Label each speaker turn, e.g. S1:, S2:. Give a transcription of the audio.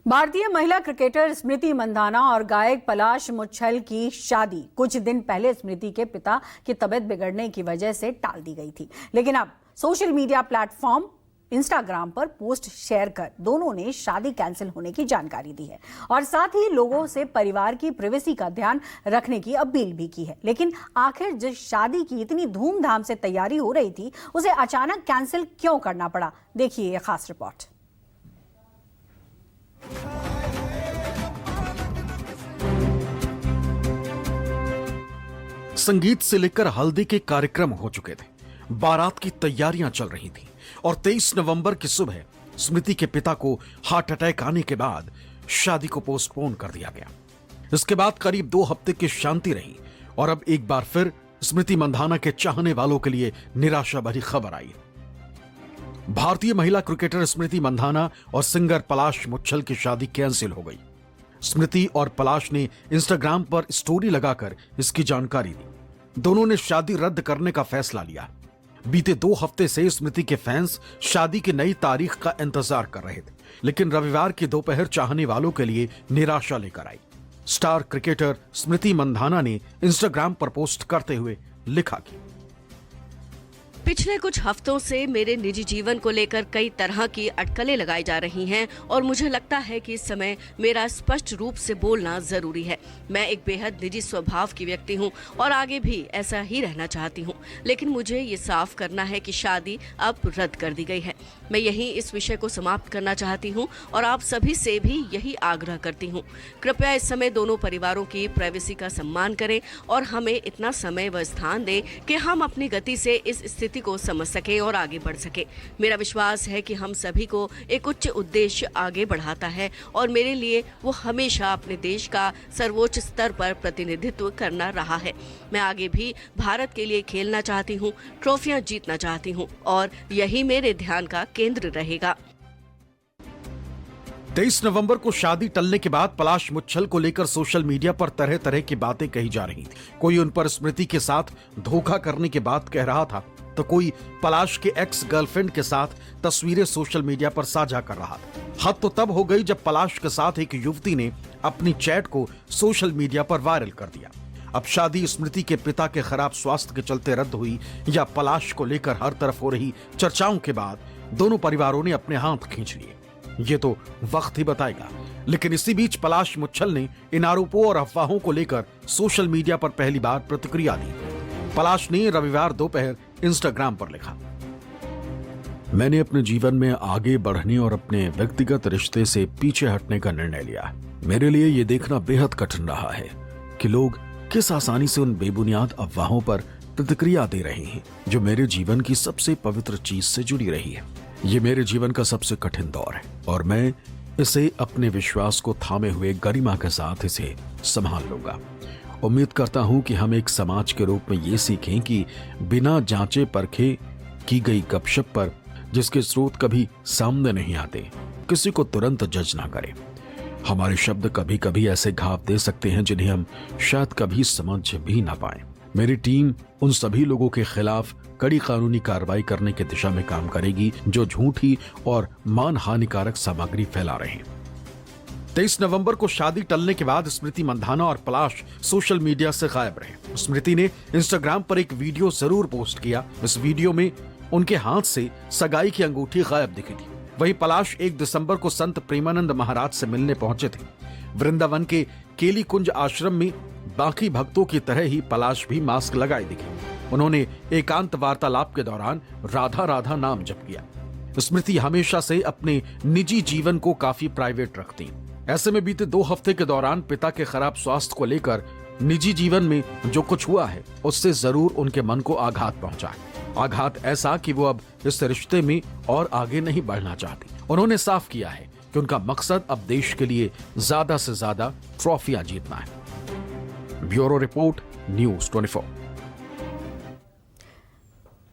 S1: भारतीय महिला क्रिकेटर स्मृति मंधाना और गायक पलाश मुच्छल की शादी कुछ दिन पहले स्मृति के पिता की तबीयत बिगड़ने की वजह से टाल दी गई थी। लेकिन अब सोशल मीडिया प्लेटफॉर्म इंस्टाग्राम पर पोस्ट शेयर कर दोनों ने शादी कैंसिल होने की जानकारी दी है और साथ ही लोगों से परिवार की प्राइवेसी का ध्यान रखने की अपील भी की है। लेकिन आखिर जिस शादी की इतनी धूमधाम से तैयारी हो रही थी उसे अचानक कैंसिल क्यों करना पड़ा, देखिए ये खास रिपोर्ट।
S2: संगीत से लेकर हल्दी के कार्यक्रम हो चुके थे, बारात की तैयारियां चल रही थी और 23 नवंबर की सुबह स्मृति के पिता को हार्ट अटैक आने के बाद शादी को पोस्टपोन कर दिया गया। इसके बाद करीब 2 हफ्ते की शांति रही और अब एक बार फिर स्मृति मंधाना के चाहने वालों के लिए निराशा भरी खबर आई। भारतीय महिला क्रिकेटर स्मृति मंधाना और सिंगर पलाश मुच्छल की शादी कैंसिल हो गई। स्मृति और पलाश ने इंस्टाग्राम पर स्टोरी लगाकर इसकी जानकारी दी। दोनों ने शादी रद्द करने का फैसला लिया। बीते 2 हफ्ते से स्मृति के फैंस शादी की नई तारीख का इंतजार कर रहे थे, लेकिन रविवार की दोपहर चाहने वालों के लिए निराशा लेकर आई। स्टार क्रिकेटर स्मृति मंधाना ने इंस्टाग्राम पर पोस्ट करते हुए लिखा कि
S3: पिछले कुछ हफ्तों से मेरे निजी जीवन को लेकर कई तरह की अटकलें लगाई जा रही हैं और मुझे लगता है कि इस समय मेरा स्पष्ट रूप से बोलना जरूरी है। मैं एक बेहद निजी स्वभाव की व्यक्ति हूं और आगे भी ऐसा ही रहना चाहती हूं, लेकिन मुझे ये साफ करना है कि शादी अब रद्द कर दी गई है। मैं यहीं इस विषय को समाप्त करना चाहती हूं और आप सभी से भी यही आग्रह करती हूं। कृपया इस समय दोनों परिवारों की प्राइवेसी का सम्मान करें और हमें इतना समय व स्थान दें कि हम अपनी गति से इस स्थिति को समझ सके और आगे बढ़ सके। मेरा विश्वास है कि हम सभी को एक उच्च उद्देश्य आगे बढ़ाता है और मेरे लिए वो हमेशा अपने देश का सर्वोच्च स्तर पर प्रतिनिधित्व करना रहा है। मैं आगे भी भारत के लिए खेलना चाहती हूँ, ट्रॉफियां जीतना चाहती हूँ और यही मेरे ध्यान का केंद्र रहेगा।
S2: 23 नवंबर को शादी टलने के बाद पलाश मुच्छल को लेकर सोशल मीडिया पर तरह तरह की बातें कही जा रही थी। कोई उन पर स्मृति के साथ धोखा करने की बात कह रहा था, तो कोई पलाश के एक्स गर्लफ्रेंड के साथ तस्वीरें सोशल मीडिया पर साझा कर रहा था। हद तो तब हो गई जब पलाश के साथ एक युवती ने अपनी चैट को सोशल मीडिया पर वायरल कर दिया। अब शादी स्मृति के पिता के खराब स्वास्थ्य के चलते रद्द हुई या पलाश को लेकर हर तरफ हो रही चर्चाओं के बाद दोनों परिवारों ने अपने हाथ खींच लिए, ये तो वक्त ही बताएगा। लेकिन इसी बीच पलाश मुच्छल ने इन आरोपों और अफवाहों को लेकर सोशल मीडिया पर पहली बार प्रतिक्रिया दी। पलाश ने रविवार दोपहर इंस्टाग्राम पर लिखा, मैंने अपने जीवन में आगे बढ़ने और अपने व्यक्तिगत रिश्ते से पीछे हटने का निर्णय लिया। मेरे लिए यह देखना बेहद कठिन रहा है कि लोग किस आसानी से उन बेबुनियाद अफवाहों पर प्रतिक्रिया दे रहे हैं जो मेरे जीवन की सबसे पवित्र चीज से जुड़ी रही है। ये मेरे जीवन का सबसे कठिन दौर है और मैं इसे अपने विश्वास को थामे हुए गरिमा के साथ इसे संभाल लूंगा। उम्मीद करता हूं कि हम एक समाज के रूप में ये सीखें कि बिना जांचे परखे की गई गपशप पर जिसके स्रोत कभी सामने नहीं आते, किसी को तुरंत जज ना करें। हमारे शब्द कभी कभी ऐसे घाव दे सकते हैं जिन्हें हम शायद कभी समझ भी ना पाए। मेरी टीम उन सभी लोगों के खिलाफ कड़ी कानूनी कार्रवाई करने की दिशा में काम करेगी जो झूठी और मान हानिकारक सामग्री फैला रहे हैं। 23 नवंबर को शादी टलने के बाद स्मृति मंधाना और पलाश सोशल मीडिया से गायब रहे। स्मृति ने इंस्टाग्राम पर एक वीडियो जरूर पोस्ट किया। इस वीडियो में उनके हाथ से सगाई की अंगूठी गायब दिखी थी। वहीं पलाश 1 दिसंबर को संत प्रेमानंद महाराज से मिलने पहुंचे थे। वृंदावन के केली कुंज आश्रम में बाकी भक्तों की तरह ही पलाश भी मास्क लगाए दिखे। उन्होंने एकांत वार्तालाप के दौरान राधा राधा नाम जप किया। स्मृति हमेशा से अपने निजी जीवन को काफी प्राइवेट रखती। ऐसे में बीते 2 हफ्ते के दौरान पिता के खराब स्वास्थ्य को लेकर निजी जीवन में जो कुछ हुआ है उससे जरूर उनके मन को आघात पहुंचा है। आघात ऐसा कि वो अब इस रिश्ते में और आगे नहीं बढ़ना चाहती। उन्होंने साफ किया है कि उनका मकसद अब देश के लिए ज्यादा से ज्यादा ट्रॉफियां जीतना है। Bureau report, news 24।